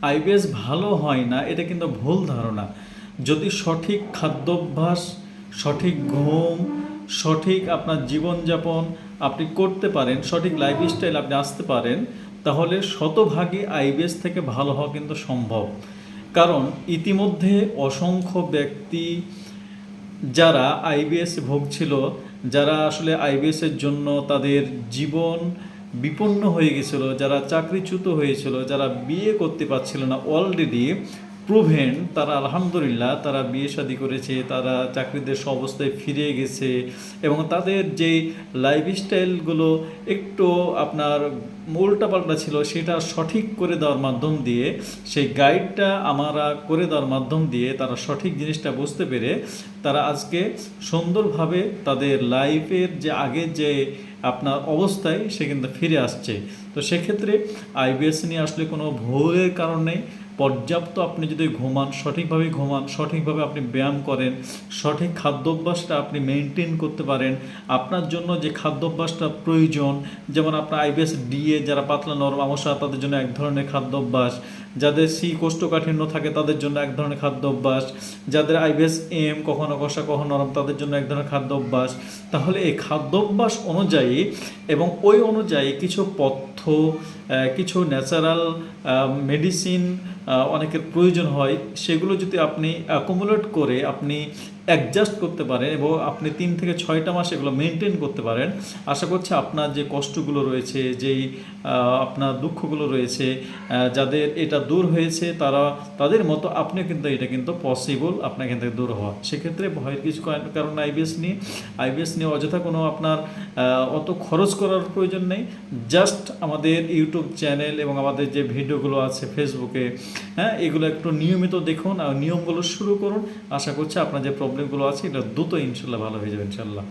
IBS ভালো হয় না, এটা কিন্তু ভুল ধারণা। যদি সঠিক খাদ্যাভ্যাস, সঠিক ঘুম, সঠিক আপনার জীবনযাপন আপনি করতে পারেন, সঠিক লাইফস্টাইল আপনি আসতে পারেন, তাহলে শতভাগই আইবিএস থেকে ভালো হওয়া কিন্তু সম্ভব। কারণ ইতিমধ্যে অসংখ্য ব্যক্তি যারা আইবিএস ভুগছিল, যারা আসলে আইবিএসের জন্য তাদের জীবন বিপন্ন হয়ে গেছিলো, যারা চাকরিচ্যুত হয়েছিল, যারা বিয়ে করতে পারছিল না, অলরেডি প্রুভেন তারা আলহামদুলিল্লাহ তারা বিয়ে শাদী করেছে, তারা চাকরিদের অবস্থায় ফিরে গেছে এবং তাদের যেই লাইফস্টাইলগুলো একটু আপনার উল্টাপাল্টা ছিল সেটা সঠিক করে দেওয়ার মাধ্যম দিয়ে, সেই গাইডটা আমরা করে দেওয়ার মাধ্যম দিয়ে তারা সঠিক জিনিসটা বুঝতে পেরে তারা আজকে সুন্দরভাবে তাদের লাইফের যে আগের যে আপনার অবস্থায় সে কিন্তু ফিরে আসছে। তো সেক্ষেত্রে আইবিএস নিয়ে আসলে কোনো ভুলের কারণ নেই। পর্যাপ্ত আপনি যদি ঘুমান, সঠিকভাবে ঘুমান, সঠিকভাবে আপনি ব্যায়াম করেন, সঠিক খাদ্যাভ্যাসটা আপনি মেনটেন করতে পারেন, আপনার জন্য যে খাদ্যাভ্যাসটা প্রয়োজন, যেমন আপনার আইবিএস ডিএ যারা পাতলা নরম আমসা তাদের জন্য এক ধরনের খাদ্যাভ্যাস, যাদের সি কোষ্ঠকাঠিন্য থাকে তাদের জন্য এক ধরনের খাদ্যাভ্যাস, যাদের আইবিএস এম কখনো কষা কখনো নরম তাদের জন্য এক ধরনের খাদ্যাভ্যাস। তাহলে এই খাদ্যাভ্যাস অনুযায়ী এবং ওই অনুযায়ী কিছু পথ্য, কিছু ন্যাচারাল মেডিসিন অনেকের প্রয়োজন হয়, সেগুলো যদি আপনি অ্যাকুমুলেট করে আপনি অ্যাডজাস্ট করতে পারেন এবং আপনি 3 থেকে 6টা মাস এগুলো মেনটেন করতে পারেন, আশা করছি আপনার যে কষ্টগুলো রয়েছে, যেই আপনার দুঃখগুলো রয়েছে, যাদের এটা দূর হয়েছে তারা তাদের মতো আপনিও কিন্তু এটা কিন্তু পসিবল আপনার এখান থেকে দূর হওয়া। সেক্ষেত্রে ভয়ের কিছু কারণ আইবিএস নিয়ে অযথা কোনো আপনার অত খরচ করার প্রয়োজন নেই। জাস্ট আমাদের ইউটিউব চ্যানেল এবং আমাদের যে ভিডিওগুলো আছে ফেসবুকে, হ্যাঁ, এগুলো একটু নিয়মিত দেখুন আর নিয়মগুলো শুরু করুন। আশা করছি আপনার যে প্রবলেমগুলো আছে এটা দ্রুত ইনশাল্লাহ ভালো হয়ে যাবে ইনশাল্লাহ।